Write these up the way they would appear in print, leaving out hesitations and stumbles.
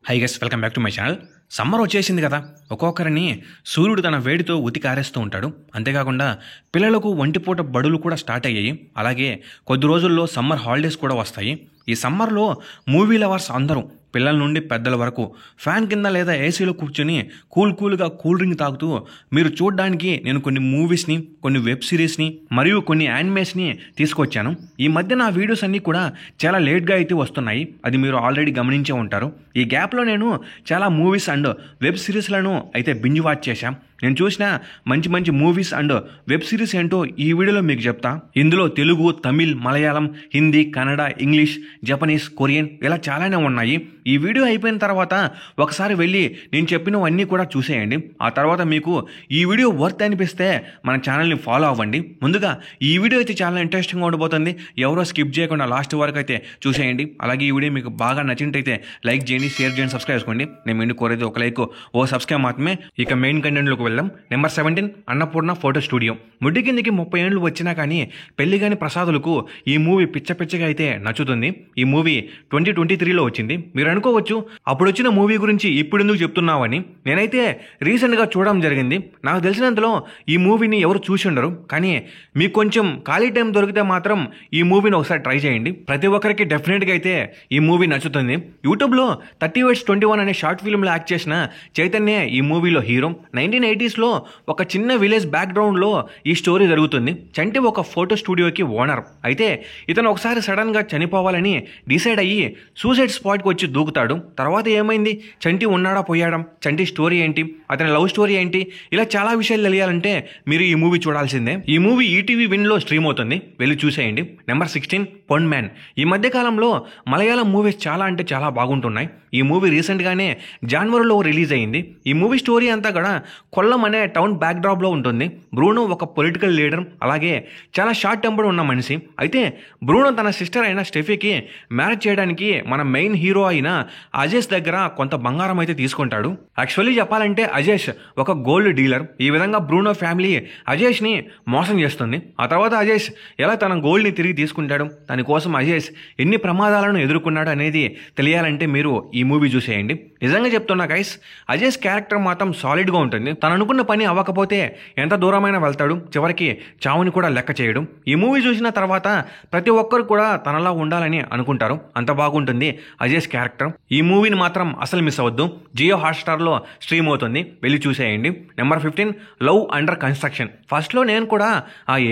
Hi guys, welcome back to my channel. Summer వచ్చేసింది కదా, ఒక్కొక్కరిని సూర్యుడు తన వేడితో ఉతికారేస్తూ ఉంటాడు. అంతేకాకుండా పిల్లలకు ఒంటిపూట బడులు కూడా స్టార్ట్ అయ్యాయి. అలాగే కొద్ది రోజుల్లో సమ్మర్ హాలిడేస్ కూడా వస్తాయి. ఈ సమ్మర్లో మూవీ లవర్స్ అందరూ పిల్లల నుండి పెద్దల వరకు ఫ్యాన్ కింద లేదా ఏసీలో కూర్చొని కూల్గా కూల్ డ్రింక్ తాగుతూ మీరు చూడడానికి నేను కొన్ని మూవీస్ని, కొన్ని వెబ్ సిరీస్ని మరియు కొన్ని యానిమేస్ని తీసుకొచ్చాను. ఈ మధ్య నా వీడియోస్ అన్నీ కూడా చాలా లేట్గా అయితే వస్తున్నాయి. అది మీరు ఆల్రెడీ గమనించే ఉంటారు. ఈ గ్యాప్లో నేను చాలా మూవీస్ అండ్ వెబ్ సిరీస్లను అయితే బింజ్ వాచ్ చేశాను. నేను చూసిన మంచి మంచి మూవీస్ అండ్ వెబ్ సిరీస్ ఏంటో ఈ వీడియోలో మీకు చెప్తా. ఇందులో Telugu, Tamil, Malayalam, Hindi, Kannada, English, Japanese, Korean ఇలా చాలానే ఉన్నాయి. ఈ వీడియో అయిపోయిన తర్వాత ఒకసారి వెళ్ళి నేను చెప్పినవన్నీ కూడా చూసేయండి. ఆ తర్వాత మీకు ఈ వీడియో వర్త్ అనిపిస్తే మన ఛానల్ని ఫాలో అవ్వండి. ముందుగా ఈ వీడియో అయితే చాలా ఇంట్రెస్టింగ్గా ఉండబోతుంది. ఎవరో స్కిప్ చేయకుండా లాస్ట్ వరకు అయితే చూసేయండి. అలాగే ఈ వీడియో మీకు బాగా నచ్చినట్టయితే లైక్ చేయండి, షేర్ చేయండి, సబ్స్క్రైబ్ చేసుకోండి. నేను మెయిన్ కోరేది ఒక లైక్, ఓ సబ్స్క్రైబ్ మాత్రమే. ఇక మెయిన్ కంటెంట్లోకి వెళ్దాం. Number 17 Annapurna photo studio. ముడ్డి కిందికి 30 ఏళ్ళు వచ్చినా కానీ పెళ్లి కాని ప్రసాదులకు ఈ మూవీ పిచ్చగా అయితే నచ్చుతుంది. ఈ మూవీ 2023లో వచ్చింది. మీరు అనుకోవచ్చు అప్పుడు వచ్చిన మూవీ గురించి ఇప్పుడు ఎందుకు చెప్తున్నావని. నేనైతే రీసెంట్గా చూడడం జరిగింది. నాకు తెలిసినంతలో ఈ మూవీని ఎవరు చూసి ఉండరు. కానీ మీకు కొంచెం ఖాళీ టైం దొరికితే మాత్రం ఈ మూవీని ఒకసారి ట్రై చేయండి. ప్రతి ఒక్కరికి డెఫినెట్గా అయితే ఈ మూవీ నచ్చుతుంది. యూట్యూబ్లో 30/21 అనే షార్ట్ ఫిల్మ్లో యాక్ట్ చేసిన చైతన్య ఈ మూవీలో హీరో. 1980sలో ఒక చిన్న విలేజ్ బ్యాక్గ్రౌండ్లో ఈ స్టోరీ జరుగుతుంది. చంటి ఒక ఫోటో స్టూడియోకి ఓనర్. అయితే ఇతను ఒకసారి సడన్గా చనిపోవాలని డిసైడ్ అయ్యి సూసైడ్ స్పాట్కి వచ్చి దూకుతాడు. తర్వాత ఏమైంది, చంటి ఉన్నాడా పోయాడా, చంటి స్టోరీ ఏంటి, అతని లవ్ స్టోరీ ఏంటి, ఇలా చాలా విషయాలు తెలియాలంటే మీరు ఈ మూవీ చూడాల్సిందే. ఈ మూవీ ఈటీవీ విన్లో స్ట్రీమ్ అవుతుంది, వెళ్ళి చూసేయండి. Number 16 Ponman. ఈ మధ్యకాలంలో మలయాళం మూవీస్ చాలా అంటే చాలా బాగుంటున్నాయి. ఈ మూవీ రీసెంట్గానే జనవరిలో రిలీజ్ అయింది. ఈ మూవీ స్టోరీ అంతా కూడా కొల్లం అనే టౌన్ బ్యాక్డ్రాప్లో ఉంటుంది. బ్రూనో ఒక పొలిటికల్ లీడర్, అలాగే చాలా షార్ట్ టెంపర్ ఉన్న మనిషి. అయితే బ్రూనో తన సిస్టర్ అయిన స్టెఫీకి మ్యారేజ్ చేయడానికి మన మెయిన్ హీరో అయిన అజేష్ దగ్గర కొంత బంగారం అయితే తీసుకుంటాడు. యాక్చువల్లీ చెప్పాలంటే అజేష్ ఒక గోల్డ్ డీలర్. ఈ విధంగా బ్రూనో ఫ్యామిలీ అజేష్ని మోసం చేస్తుంది. ఆ తర్వాత అజేష్ ఎలా తన గోల్డ్ని తిరిగి తీసుకుంటాడు, దానికోసం అజేష్ ఎన్ని ప్రమాదాలను ఎదుర్కొన్నాడు అనేది తెలియాలంటే మీరు ఈ మూవీ చూసేయండి. నిజంగా చెప్తున్నా గైస్, అజేష్ క్యారెక్టర్ మాత్రం సాలిడ్గా ఉంటుంది. తను అనుకున్న పని అవ్వకపోతే ఎంత దూరమైనా వెళ్తాడు, చివరికి చావుని కూడా లెక్క చేయడు. ఈ మూవీ చూసిన తర్వాత ప్రతి ఒక్కరు కూడా తనలా ఉండాలని అనుకుంటారు. అంత బాగుంటుంది అజేష్ క్యారెక్టర్. ఈ మూవీని మాత్రం అసలు మిస్ అవ్వద్దు. జియో హాట్స్టార్లో స్ట్రీమ్ అవుతుంది, వెళ్ళి చూసేయండి. Number 15 love under construction. ఫస్ట్లో నేను కూడా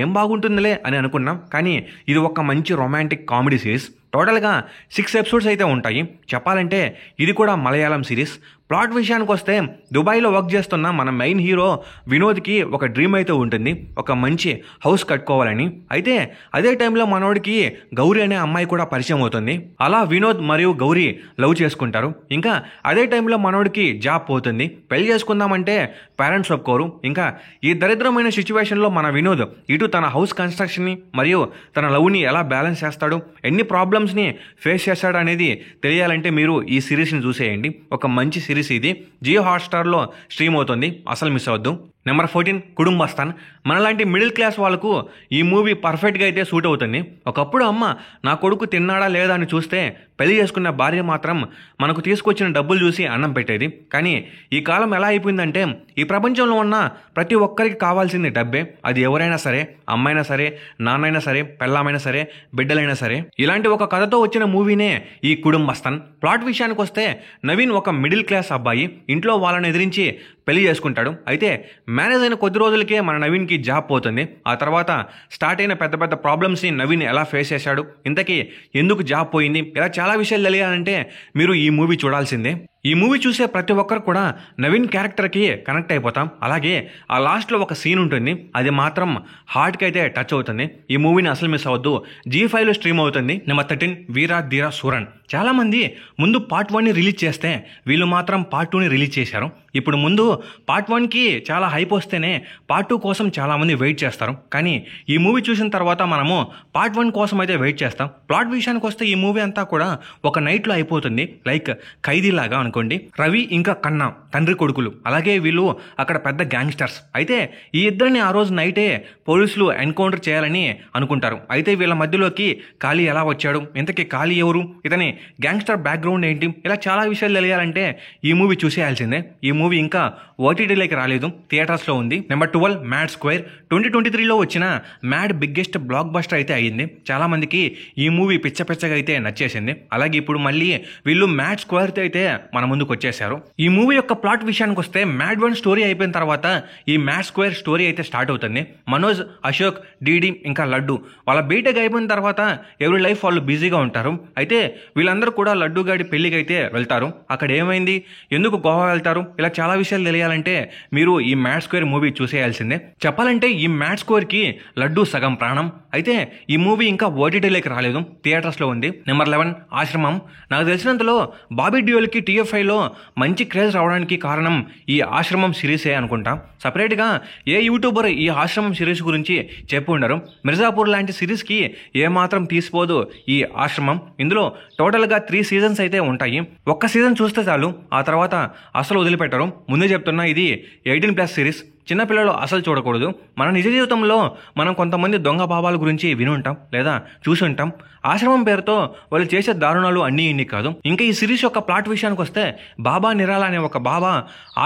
ఏం బాగుంటుందిలే అని అనుకున్నా, కానీ ఇది ఒక మంచి రొమాంటిక్ కామెడీ సిరీస్. టోటల్గా 6 ఎపిసోడ్స్ అయితే ఉంటాయి. చెప్పాలంటే ఇది కూడా మలయాళం సిరీస్. ప్లాట్ విషయానికి వస్తే దుబాయ్లో వర్క్ చేస్తున్న మన మెయిన్ హీరో వినోద్కి ఒక డ్రీమ్ అయితే ఉంటుంది, ఒక మంచి హౌస్ కట్టుకోవాలని. అయితే అదే టైంలో మనోడికి గౌరీ అనే అమ్మాయి కూడా పరిచయం అవుతుంది. అలా వినోద్ మరియు గౌరీ లవ్ చేసుకుంటారు. ఇంకా అదే టైంలో మనోడికి జాబ్ పోతుంది. పెళ్లి చేసుకుందామంటే పేరెంట్స్ ఒప్పుకోరు. ఇంకా ఈ దరిద్రమైన సిచ్యువేషన్లో మన వినోద్ ఇటు తన హౌస్ కన్స్ట్రక్షన్ని మరియు తన లవ్ని ఎలా బ్యాలెన్స్ చేస్తాడు, ఎన్ని ప్రాబ్లమ్స్ని ఫేస్ చేస్తాడు అనేది తెలియాలంటే మీరు ఈ సిరీస్ని చూసేయండి. ఒక మంచి సిరీస్ ఇది. జియో హాట్స్టార్లో స్ట్రీమ్ అవుతుంది, అసలు మిస్ అవ్వద్దు. నెంబర్ 14 కుటుంబస్థాన్. మనలాంటి మిడిల్ క్లాస్ వాళ్ళకు ఈ మూవీ పర్ఫెక్ట్గా అయితే సూట్ అవుతుంది. ఒకప్పుడు అమ్మ నా కొడుకు తిన్నాడా లేదా అని చూస్తే పెళ్లి చేసుకున్న భార్య మాత్రం మనకు తీసుకొచ్చిన డబ్బులు చూసి అన్నం పెట్టేది. కానీ ఈ కాలం ఎలా అయిపోయిందంటే ఈ ప్రపంచంలో ఉన్న ప్రతి ఒక్కరికి కావాల్సింది డబ్బే. అది ఎవరైనా సరే, అమ్మైనా సరే, నాన్నైనా సరే, పెళ్ళామైనా సరే, బిడ్డలైనా సరే. ఇలాంటి ఒక కథతో వచ్చిన మూవీనే ఈ కుటుంబస్థాన్. ప్లాట్ విషయానికి వస్తే నవీన్ ఒక మిడిల్ క్లాస్ అబ్బాయి. ఇంట్లో వాళ్ళని ఎదిరించి పెళ్లి చేసుకుంటాడు. అయితే మ్యారేజ్ అయిన కొద్ది రోజులకే మన నవీన్కి జాబ్ పోతుంది. ఆ తర్వాత స్టార్ట్ అయిన పెద్ద పెద్ద ప్రాబ్లమ్స్ని నవీన్ ఎలా ఫేస్ చేశాడు, ఇంతకీ ఎందుకు జాబ్ పోయింది, ఇలా చాలా విషయాలు తెలియాలంటే మీరు ఈ మూవీ చూడాల్సిందే. ఈ మూవీ చూసే ప్రతి ఒక్కరు కూడా నవీన్ క్యారెక్టర్కి కనెక్ట్ అయిపోతాం. అలాగే ఆ లాస్ట్లో ఒక సీన్ ఉంటుంది, అది మాత్రం హార్ట్కి అయితే టచ్ అవుతుంది. ఈ మూవీని అసలు మిస్ అవ్వద్దు. G5లో స్ట్రీమ్ అవుతుంది. నెంబర్ 13 వీరా ధీరా సూరన్. చాలామంది ముందు పార్ట్ 1ని రిలీజ్ చేస్తే వీళ్ళు మాత్రం పార్ట్ 2ని రిలీజ్ చేశారు. ఇప్పుడు ముందు పార్ట్ 1కి చాలా హైప్ వస్తేనే పార్ట్ 2 కోసం చాలామంది వెయిట్ చేస్తారు. కానీ ఈ మూవీ చూసిన తర్వాత మనము పార్ట్ 1 కోసం అయితే వెయిట్ చేస్తాం. ప్లాట్ విషయానికి వస్తే ఈ మూవీ అంతా కూడా ఒక నైట్లో అయిపోతుంది, లైక్ ఖైదీ లాగా అనుకోండి. రవి ఇంకా కన్నా తండ్రి కొడుకులు, అలాగే వీళ్ళు అక్కడ పెద్ద గ్యాంగ్స్టర్స్. అయితే ఈ ఇద్దరిని ఆ రోజు నైటే పోలీసులు ఎన్కౌంటర్ చేయాలని అనుకుంటారు. అయితే వీళ్ళ మధ్యలోకి కాళీ ఎలా వచ్చాడు, ఇంతకీ కాళీ ఎవరు, ఇతని గ్యాంగ్స్టర్ బ్యాక్గ్రౌండ్ ఏంటి, ఇలా చాలా విషయాలు తెలియాలంటే ఈ మూవీ చూసేయాల్సిందే. ఈ మూవీ ఇంకా ఓటీటీలోకి రాలేదు, థియేటర్స్లో ఉంది. Number 12 mad square. 2023లో వచ్చిన మ్యాడ్ బిగ్గెస్ట్ బ్లాక్ బస్టర్ అయితే అయ్యింది. చాలా మందికి ఈ మూవీ పిచ్చగా అయితే నచ్చేసింది. అలాగే ఇప్పుడు మళ్ళీ వీళ్ళు మ్యాడ్ స్క్వేర్తో అయితే మన ముందుకు వచ్చేసారు. ఈ మూవీ యొక్క ప్లాట్ విషయానికి వస్తే మ్యాడ్ 1 స్టోరీ అయిపోయిన తర్వాత ఈ మ్యాడ్ స్క్వేర్ స్టోరీ అయితే స్టార్ట్ అవుతుంది. మనోజ్, అశోక్, డీడీ ఇంకా లడ్డు వాళ్ళ బీటెక్ అయిపోయిన తర్వాత ఎవరి లైఫ్ వాళ్ళు బిజీగా ఉంటారు. అయితే వీళ్ళందరూ కూడా లడ్డు గాడి పెళ్లికి అయితే వెళ్తారు. అక్కడ ఏమైంది, ఎందుకు గోవా వెళ్తారు, ఇలా చాలా విషయాలు తెలియాలంటే మీరు ఈ మ్యాడ్ స్క్వేర్ మూవీ చూసేయాల్సిందే. చెప్పాలంటే ఈ మ్యాడ్ స్క్వేర్ కి లడ్డు సగం ప్రాణం. అయితే ఈ మూవీ ఇంకా ఓటీటీలోకి రాలేదు, థియేటర్స్లో ఉంది. నెంబర్ 11 ఆశ్రమం. నాకు తెలిసినంతలో బాబీ డ్యూయల్కి TFIలో మంచి క్రేజ్ రావడానికి కారణం ఈ ఆశ్రమం సిరీసే అనుకుంటా. సపరేట్గా ఏ యూట్యూబర్ ఈ ఆశ్రమం సిరీస్ గురించి చెప్పి ఉండరు. మిర్జాపూర్ లాంటి సిరీస్కి ఏమాత్రం తీసిపోదు ఈ ఆశ్రమం. ఇందులో టోటల్గా 3 సీజన్స్ అయితే ఉంటాయి. ఒక్క సీజన్ చూస్తే చాలు, ఆ తర్వాత అసలు వదిలిపెట్టరు. ముందే చెప్తున్నా, ఇది 18+ సిరీస్. చిన్నపిల్లలు అసలు చూడకూడదు. మన నిజ జీవితంలో మనం కొంతమంది దొంగ బాబాల గురించి విని ఉంటాం లేదా చూసి ఉంటాం. ఆశ్రమం పేరుతో వాళ్ళు చేసే దారుణాలు అన్నీ ఇన్ని కాదు. ఇంకా ఈ సిరీస్ యొక్క ప్లాట్ విషయానికి వస్తే బాబా నిరాల అనే ఒక బాబా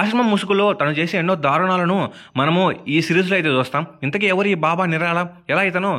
ఆశ్రమం ముసుగులో తను చేసే ఎన్నో దారుణాలను మనము ఈ సిరీస్లో అయితే చూస్తాం. ఇంతకీ ఎవరు ఈ బాబా నిరాల, ఎలా ఇతను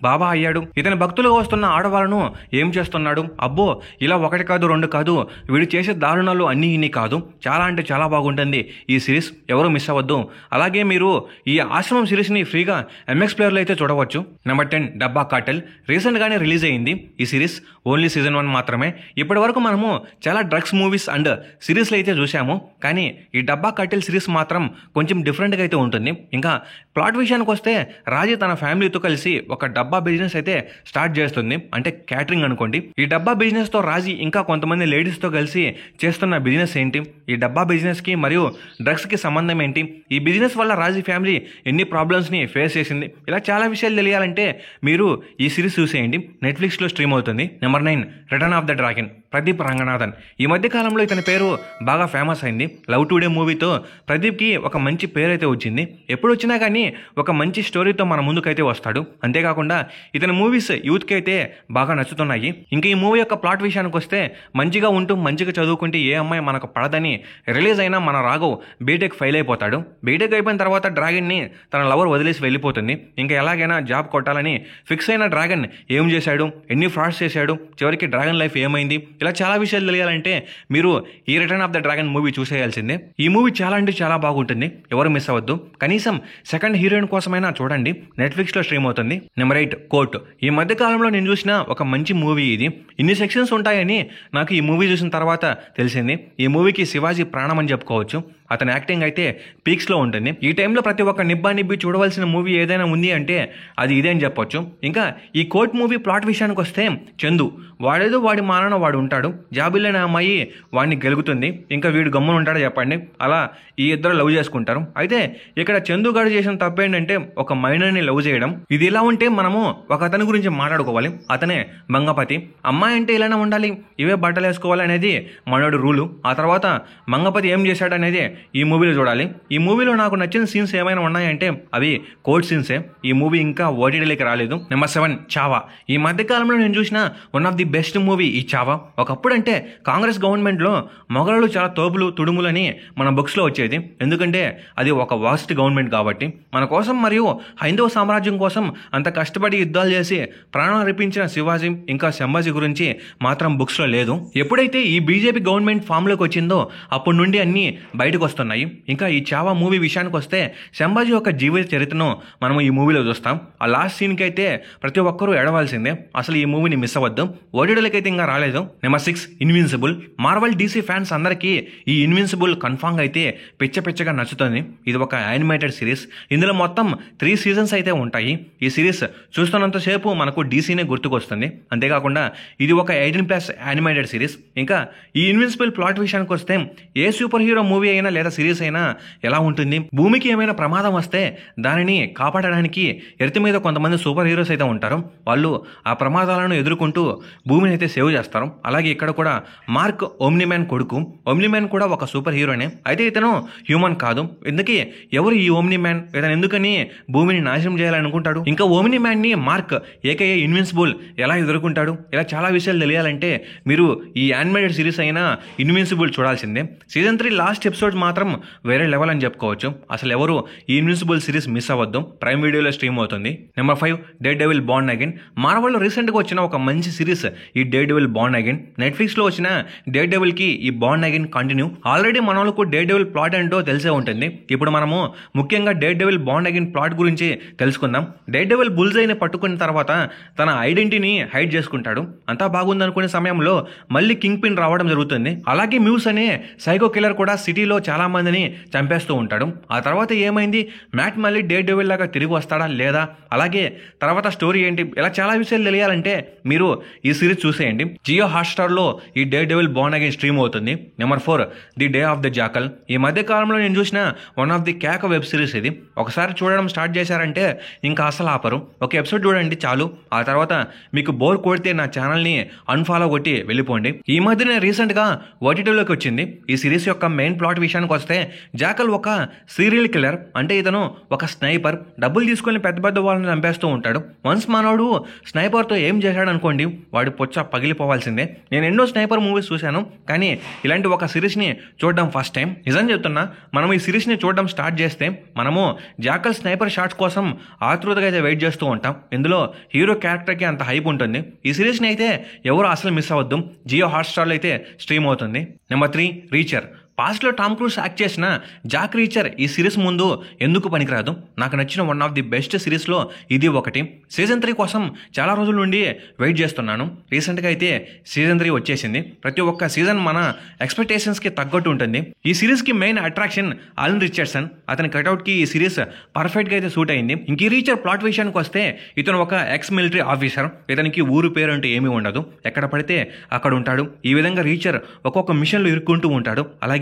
బాబా అయ్యాడు, ఇతని భక్తులుగా వస్తున్న ఆడవాళ్ళను ఏం చేస్తున్నాడు, అబ్బో ఇలా 1 కాదు 2 కాదు, వీడు చేసే దారుణాలు అన్నీ ఇన్ని కాదు. చాలా అంటే చాలా బాగుంటుంది ఈ సిరీస్, ఎవరు మిస్ అవ్వద్దు. అలాగే మీరు ఈ ఆశ్రమం సిరీస్ని ఫ్రీగా MX ప్లేయర్లో అయితే చూడవచ్చు. నెంబర్ 10 డబ్బా కార్టెల్. రీసెంట్గానే రిలీజ్ అయింది ఈ సిరీస్, ఓన్లీ సీజన్ 1 మాత్రమే. ఇప్పటి వరకు మనము చాలా డ్రగ్స్ మూవీస్ అండ్ సిరీస్లు అయితే చూసాము, కానీ ఈ డబ్బా కార్టెల్ సిరీస్ మాత్రం కొంచెం డిఫరెంట్గా అయితే ఉంటుంది. ఇంకా ప్లాట్ విషయానికి వస్తే రాజీ తన ఫ్యామిలీతో కలిసి ఒక డబ్బా బిజినెస్ అయితే స్టార్ట్ చేస్తుంది, అంటే క్యాటరింగ్ అనుకోండి. ఈ డబ్బా బిజినెస్తో రాజీ ఇంకా కొంతమంది లేడీస్తో కలిసి చేస్తున్న బిజినెస్ ఏంటి, ఈ డబ్బా బిజినెస్కి మరియు డ్రగ్స్కి సంబంధం ఏంటి, ఈ బిజినెస్ వల్ల రాజీ ఫ్యామిలీ ఎన్ని ప్రాబ్లమ్స్ని ఫేస్ చేసింది, ఇలా చాలా విషయాలు తెలియాలంటే మీరు ఈ సిరీస్ చూసేయండి, నెట్ఫ్లిక్స్లో స్ట్రీమ్ అవుతుంది. Number 9 return of the dragon. Pradeep Ranganathan. ఈ మధ్య కాలంలో ఇతని పేరు బాగా ఫేమస్ అయింది. లవ్ టుడే మూవీతో ప్రదీప్కి ఒక మంచి పేరు అయితే వచ్చింది. ఎప్పుడు వచ్చినా కానీ ఒక మంచి స్టోరీతో మన ముందుకైతే వస్తాడు. అంతేకాకుండా ఇతని మూవీస్ యూత్కి అయితే బాగా నచ్చుతున్నాయి. ఇంకా ఈ మూవీ యొక్క ప్లాట్ విషయానికి వస్తే మంచిగా ఉంటూ మంచిగా చదువుకుంటే ఏ అమ్మాయి మనకు పడదని రిలీజ్ అయినా మన రాఘవ్ బీటెక్ ఫెయిల్ అయిపోతాడు. బీటెక్ అయిపోయిన తర్వాత డ్రాగన్ని తన లవర్ వదిలేసి వెళ్ళిపోతుంది. ఇంకా ఎలాగైనా జాబ్ కొట్టాలని ఫిక్స్ అయిన డ్రాగన్ ఏం చేశాడు, ఎన్ని ఫ్రాడ్స్ చేశాడు, చివరికి డ్రాగన్ లైఫ్ ఏమైంది, ఇలా చాలా విషయాలు తెలియాలంటే మీరు ఈ return of the dragon movie చూసేయాల్సిందే. ఈ మూవీ చాలా అంటే చాలా బాగుంటుంది, ఎవరు మిస్ అవ్వద్దు. కనీసం సెకండ్ హీరోయిన్ కోసమైనా చూడండి, నెట్ఫ్లిక్స్లో స్ట్రీమ్ అవుతుంది. Number 8 court. ఈ మధ్య కాలంలో నేను చూసిన ఒక మంచి మూవీ ఇది. ఇన్ని సెక్షన్స్ ఉంటాయని నాకు ఈ మూవీ చూసిన తర్వాత తెలిసింది. ఈ మూవీకి శివాజీ ప్రాణం అని చెప్పుకోవచ్చు. అతని యాక్టింగ్ అయితే పీక్స్లో ఉంటుంది. ఈ టైంలో ప్రతి ఒక్క నిబ్బి చూడవలసిన మూవీ ఏదైనా ఉంది అంటే అది ఇదే అని చెప్పొచ్చు. ఇంకా ఈ కోర్ట్ మూవీ ప్లాట్ విషయానికి వస్తే చందు వాడేదో వాడి మానన వాడు ఉంటాడు, జాబిల్లైన అమ్మాయి వాడిని గెలుగుతుంది, ఇంకా వీడు గమ్మున ఉంటాడు చెప్పండి. అలా ఈ ఇద్దరు లవ్ చేసుకుంటారు. అయితే ఇక్కడ చందు గారు చేసిన తప్పేంటంటే ఒక మైనర్ని లవ్ చేయడం. ఇది ఇలా ఉంటే మనము ఒక అతని గురించి మాట్లాడుకోవాలి, అతనే మంగపతి. అమ్మాయి అంటే ఇలానే ఉండాలి, ఇవే బట్టలు వేసుకోవాలి అనేది మనోడు రూలు. ఆ తర్వాత మంగపతి ఏం చేశాడు అనేది ఈ మూవీలో చూడాలి. ఈ మూవీలో నాకు నచ్చిన సీన్స్ ఏమైనా ఉన్నాయంటే అవి కోర్ట్ సీన్సే. ఈ మూవీ ఇంకా ఓటీటీలోకి రాలేదు. నెంబర్ 7 చావా. ఈ మధ్యకాలంలో నేను చూసిన one of the best movie ఈ చావా. ఒకప్పుడు అంటే కాంగ్రెస్ గవర్నమెంట్లో మొగలు చాలా తోపులు తుడుములని మన బుక్స్లో వచ్చేది, ఎందుకంటే అది ఒక వాస్ట్ గవర్నమెంట్ కాబట్టి. మన కోసం మరియు హైందవ సామ్రాజ్యం కోసం అంత కష్టపడి యుద్ధాలు చేసి ప్రాణం అర్పించిన శివాజీ ఇంకా సంభాజీ గురించి మాత్రం బుక్స్లో లేదు. ఎప్పుడైతే ఈ బీజేపీ గవర్నమెంట్ ఫామ్లోకి వచ్చిందో అప్పటి నుండి అన్నీ బయటకు వస్తున్నాయి. ఇంకా ఈ చావా మూవీ విషయానికి వస్తే సంభాజీ యొక్క జీవిత చరిత్రను మనం ఈ మూవీలో చూస్తాం. ఆ లాస్ట్ సీన్కి అయితే ప్రతి ఒక్కరూ ఎడవాల్సిందే. అసలు ఈ మూవీని మిస్ అవ్వద్దు, ఓటీటీలకి అయితే ఇంకా రాలేదు. Number 6 invincible. Marvel DC fans అందరికీ ఈ ఇన్విన్సిబుల్ కన్ఫామ్ అయితే పిచ్చగా నచ్చుతుంది. ఇది ఒక యానిమేటెడ్ సిరీస్. ఇందులో మొత్తం 3 సీజన్స్ అయితే ఉంటాయి. ఈ సిరీస్ చూస్తున్నంతసేపు మనకు DCనే గుర్తుకొస్తుంది. అంతేకాకుండా ఇది ఒక 18+ యానిమేటెడ్ సిరీస్. ఇంకా ఈ ఇన్విన్సిబుల్ ప్లాట్ విషయానికి వస్తే ఏ సూపర్ హీరో మూవీ అయినా లేదా సిరీస్ అయినా ఎలా ఉంటుంది, భూమికి ఏమైనా ప్రమాదం వస్తే దానిని కాపాడడానికి ఎర్త్ మీద కొంతమంది సూపర్ హీరోస్ అయితే ఉంటారు. వాళ్ళు ఆ ప్రమాదాలను ఎదుర్కొంటూ భూమిని అయితే సేవ్ చేస్తారు. అలాగే ఇక్కడ కూడా మార్క్ ఓమ్నిమ్యాన్ కొడుకు. ఓమ్నిమ్యాన్ కూడా ఒక సూపర్ హీరోనే, అయితే ఇతను హ్యూమన్ కాదు. ఎందుకే ఎవరు ఈ ఓమ్నిమ్యాన్, ఇతను ఎందుకని భూమిని నాశనం చేయాలనుకుంటాడు, ఇంకా ఓమ్నిమ్యాన్ ని మార్క్ ఏకైఏ ఇన్విన్సిబుల్ ఎలా ఎదుర్కొంటాడు, ఇలా చాలా విషయాలు తెలియాలంటే మీరు ఈ యానిమేటెడ్ సిరీస్ అయిన ఇన్విన్సిబుల్ చూడాల్సిందే. సీజన్ 3 లాస్ట్ ఎపిసోడ్ మాత్రం వేరే లెవెల్ అని చెప్పుకోవచ్చు. అసలు ఎవరు ఈ ఇన్విన్సిబుల్ సిరీస్ మిస్ అవ్వద్దు, ప్రైమ్ వీడియోలో స్ట్రీమ్ అవుతుంది. Number 5 Daredevil Born Again. మార్వెల్లో రీసెంట్గా వచ్చిన ఒక మంచి సిరీస్ ఈ డేర్ డెవిల్ బార్న్ అగైన్. నెట్ఫ్లిక్స్లో వచ్చిన డేర్ డెవిల్ కి ఈ బార్న్ అగైన్ కంటిన్యూ. ఆల్రెడీ మన వాళ్ళకు డేర్ డెవిల్ ప్లాట్ ఏంటో తెలిసే ఉంటుంది. ఇప్పుడు మనము ముఖ్యంగా dare devil Born again plot గురించి తెలుసుకుందాం. డేర్ డెవిల్ బుల్జైని పట్టుకున్న తర్వాత తన ఐడెంటిటీని హైడ్ చేసుకుంటాడు. అంతా బాగుంది అనుకునే సమయంలో మళ్ళీ కింగ్ పిన్ రావడం జరుగుతుంది. అలాగే మ్యూస్ అనే సైకో కిల్లర్ కూడా సిటీలో చాలా మందిని చంపేస్తూ ఉంటాడు. ఆ తర్వాత ఏమైంది, మ్యాట్ మళ్ళీ డేర్ డెవిల్ లాగా తిరిగి వస్తాడా లేదా, అలాగే తర్వాత స్టోరీ ఏంటి, ఇలా చాలా విషయాలు తెలియాలంటే మీరు ఈ సిరీస్ చూసేయండి. జియో హాట్స్టార్ లో ఈ Daredevil Born Again stream అవుతుంది. Number 4 the Day of the Jackal. ఈ మధ్య కాలంలో నేను చూసిన వన్ ఆఫ్ ది కేక వెబ్ సిరీస్ ఇది. ఒకసారి చూడడం స్టార్ట్ చేశారంటే ఇంకా అసలు ఆపరు. ఒక ఎపిసోడ్ చూడండి చాలు, ఆ తర్వాత మీకు బోర్ కొడితే నా ఛానల్ని అన్ఫాలో కొట్టి వెళ్ళిపోండి. ఈ మధ్యనే రీసెంట్గా ఓటీటీలోకి వచ్చింది. ఈ సిరీస్ యొక్క మెయిన్ ప్లాట్ విషయానికి వస్తే జాకల్ ఒక సీరియల్ కిల్లర్, అంటే ఇతను ఒక స్నైపర్, డబ్బులు తీసుకొని పెద్ద పెద్ద వాళ్ళని చంపేస్తూ ఉంటాడు. వన్స్ మనోడు స్నైపర్తో ఏం చేశాడు అనుకోండి, వాడి పొచ్చ పగిలిపోవాల్సిందే. నేను ఎన్నో స్నైపర్ మూవీస్ చూశాను, కానీ ఇలాంటి ఒక సిరీస్ని చూడడం ఫస్ట్ టైం. నిజం చెప్తున్నా, మనం ఈ సిరీస్ని చూడడం స్టార్ట్ చేస్తే మనము జాకల్ స్నైపర్ షాట్స్ కోసం ఆతృతగా అయితే వెయిట్ చేస్తూ ఉంటాం. ఇందులో హీరో క్యారెక్టర్కి అంత హైప్ ఉంటుంది. ఈ సిరీస్ని అయితే ఎవరు అసలు మిస్ అవ్వద్దు. జియో హాట్స్టార్లో అయితే స్ట్రీమ్ అవుతుంది. Number 3 Reacher. పాస్ట్లో టామ్ క్రూజ్ యాక్ట్ చేసిన జాక్ రీచర్ ఈ సిరీస్ ముందు ఎందుకు పనికిరాదు. నాకు నచ్చిన వన్ ఆఫ్ ది బెస్ట్ సిరీస్లో ఇది ఒకటి. సీజన్ 3 కోసం చాలా రోజుల నుండి వెయిట్ చేస్తున్నాను. రీసెంట్గా అయితే సీజన్ 3 వచ్చేసింది. ప్రతి ఒక్క సీజన్ మన ఎక్స్పెక్టేషన్స్కి తగ్గట్టు ఉంటుంది. ఈ సిరీస్కి మెయిన్ అట్రాక్షన్ అలన్ రిచర్డ్సన్. అతని కటౌట్కి ఈ సిరీస్ పర్ఫెక్ట్గా అయితే సూట్ అయింది. ఇంక ఈ రీచర్ ప్లాట్ విషయానికి వస్తే ఇతను ఒక ఎక్స్ మిలిటరీ ఆఫీసర్. ఇతనికి ఊరు పేరు అంటే ఏమీ ఉండదు, ఎక్కడ పడితే అక్కడ ఉంటాడు. ఈ విధంగా రీచర్ ఒక్కొక్క మిషన్లో ఇరుక్కుంటూ ఉంటాడు. అలాగే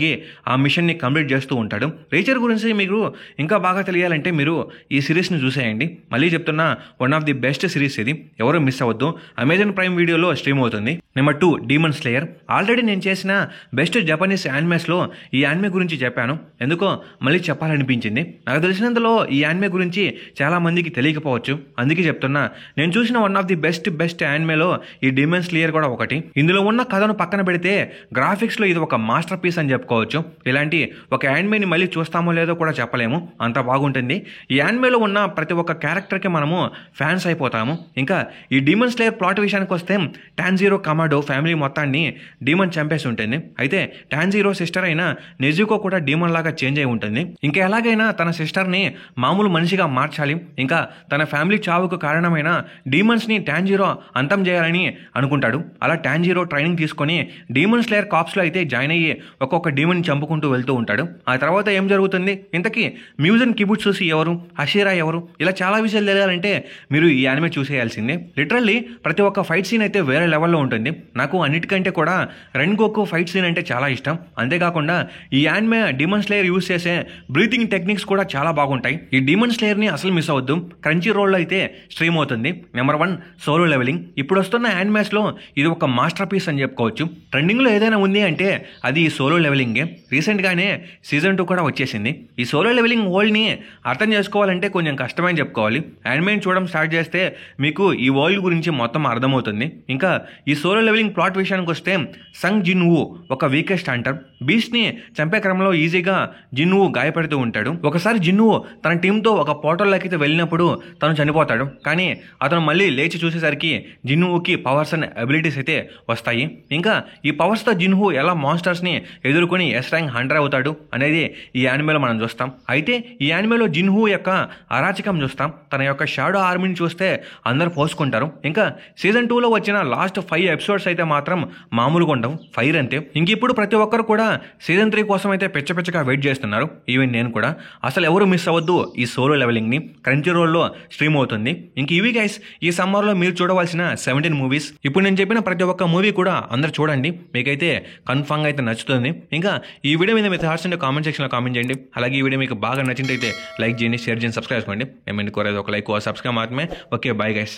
ఆ మిషన్ని కంప్లీట్ చేస్తూ ఉంటాడు. రీచర్ గురించి మీకు ఇంకా బాగా తెలియాలంటే మీరు ఈ సిరీస్ని చూసేయండి. మళ్ళీ చెప్తున్నా, one of the best series ఇది, ఎవరు మిస్ అవ్వద్దు. అమెజాన్ ప్రైమ్ వీడియోలో స్ట్రీమ్ అవుతుంది. Number 2 demon slayer. ఆల్రెడీ నేను చేసిన బెస్ట్ జపనీస్ యానిమేస్లో ఈ యానిమే గురించి చెప్పాను. ఎందుకో మళ్ళీ చెప్పాలనిపించింది. నాకు తెలిసినంతలో ఈ యానిమే గురించి చాలా మందికి తెలియకపోవచ్చు, అందుకే చెప్తున్నా. నేను చూసిన వన్ ఆఫ్ ది బెస్ట్ యానిమేలో ఈ డీమన్ స్లేయర్ కూడా ఒకటి. ఇందులో ఉన్న కథను పక్కన పెడితే గ్రాఫిక్స్లో ఇది ఒక మాస్టర్ పీస్ అని చెప్పుకోవచ్చు. ఇలాంటి ఒక యానిమేని మళ్ళీ చూస్తామో లేదో కూడా చెప్పలేము, అంత బాగుంటుంది. ఈ యానిమేలో ఉన్న ప్రతి ఒక్క క్యారెక్టర్కి మనము ఫ్యాన్స్ అయిపోతాము. ఇంకా ఈ డీమన్ స్లేయర్ ప్లాట్ విషయానికి వస్తే టాన్జీరో కమాడో ఫ్యామిలీ మొత్తాన్ని డీమన్ చంపేసి ఉంటుంది. అయితే టాన్జీరో సిస్టర్ అయిన నెజుకో కూడా డీమన్ లాగా చేంజ్ అయి ఉంటుంది. ఇంకా ఎలాగైనా తన సిస్టర్ని మామూలు మనిషిగా మార్చాలి, ఇంకా తన ఫ్యామిలీ చావుకు కారణమైన డీమన్స్ని టాన్జీరో అంతం చేయాలని అనుకుంటాడు. అలా టాన్జీరో ట్రైనింగ్ తీసుకొని డీమన్ స్లేయర్ కాప్స్లో అయితే జాయిన్ అయ్యి ఒక్కొక్క డీమన్ చంపుకుంటూ వెళ్తూ ఉంటాడు. ఆ తర్వాత ఏం జరుగుతుంది, ఇంతకీ మ్యూజన్ కిబుట్సుసి ఎవరు, హషీరా ఎవరు, ఇలా చాలా విషయాలు తెలియాలంటే మీరు ఈ యానిమే చూసేయాల్సిందే. లిటరల్లీ ప్రతి ఒక్క ఫైట్ సీన్ అయితే వేరే లెవెల్లో ఉంటుంది. నాకు అన్నిటికంటే కూడా రెన్గోకు ఫైట్ సీన్ అంటే చాలా ఇష్టం. అంతేకాకుండా ఈ యానిమే డీమన్ స్లేయర్ యూజ్ చేసే బ్రీతింగ్ టెక్నిక్స్ కూడా చాలా బాగుంటాయి. ఈ డీమన్ స్లేయర్ని అసలు మిస్ అవ్వద్దు. క్రంచీ రోల్లో అయితే స్ట్రీమ్ అవుతుంది. Number 1 solo leveling. ఇప్పుడు వస్తున్న యానిమేస్లో ఇది ఒక మాస్టర్ పీస్ అని చెప్పుకోవచ్చు. ట్రెండింగ్లో ఏదైనా ఉంది అంటే అది ఈ సోలో లెవెలింగే. రీసెంట్గానే సీజన్ 2 కూడా వచ్చేసింది. ఈ సోలో లెవెలింగ్ వరల్డ్ని అర్థం చేసుకోవాలంటే కొంచెం కష్టమని చెప్పుకోవాలి. యానిమేని చూడడం స్టార్ట్ చేస్తే మీకు ఈ వరల్డ్ గురించి మొత్తం అర్థమవుతుంది. ఇంకా ఈ సోలో లెవెలింగ్ ప్లాట్ విషయానికి వస్తే సంగ్ జిన్ వూ ఒక వీకెస్ట్ హంటర్. బీస్ట్ని చంపే క్రమంలో ఈజీగా జిన్ వూ గాయపడుతూ ఉంటాడు. ఒకసారి జిన్ వూ తన టీంతో ఒక పోర్టల్లోకి అయితే వెళ్ళినప్పుడు తను చనిపోతాడు. కానీ అతను మళ్ళీ లేచి చూసేసరికి జిన్ వూకి పవర్స్ అండ్ అబిలిటీస్ అయితే వస్తాయి. ఇంకా ఈ పవర్స్తో జిన్ వూ ఎలా మాన్స్టర్స్ని ఎదుర్కొని ఎస్ ర్యాంక్ హంటర్ అవుతాడు అనేది ఈ యానిమేలో మనం చూస్తాం. అయితే ఈ యానిమేలో జిన్ వూ యొక్క అరాచకం చూస్తాం. తన యొక్క షాడో ఆర్మీని చూస్తే అందరు పోసుకుంటారు. ఇంకా సీజన్ 2లో వచ్చిన లాస్ట్ 5 ఎపిసోడ్స్ అయితే మాత్రం మామూలుగా ఉండవు, ఫైర్ అంతే. ఇంక ఇప్పుడు ప్రతి ఒక్కరు కూడా సీజన్ 3 కోసం అయితే పిచ్చగా వెయిట్ చేస్తున్నారు, ఈవెన్ నేను కూడా. అసలు ఎవరు మిస్ అవ్వద్దు ఈ సోలో లెవెలింగ్ని. క్రంచీ రోల్లో స్ట్రీమ్ అవుతుంది. ఇంక ఇవి గైస్ ఈ సమ్మర్లో మీరు చూడవలసిన 17 మూవీస్. ఇప్పుడు నేను చెప్పిన ప్రతి ఒక్క మూవీ కూడా అందరు చూడండి, మీకైతే కన్ఫామ్గా అయితే నచ్చుతుంది. ఇంకా ఫైనల్గా ఈ వీడియో మీద మీ థాట్స్ అంటే కామెంట్ సెక్షన్లో కామెంట్ చేయండి. అలాగే ఈ వీడియో మీకు బాగా నచ్చినట్టయితే లైక్ చేయండి, షేర్ చేయండి, సబ్స్క్రైబ్ చేసుకోండి. ఏమైనా కోరేది ఒక లైక్ సబ్స్క్రైబ్ మాత్రమే. Okay, bye guys.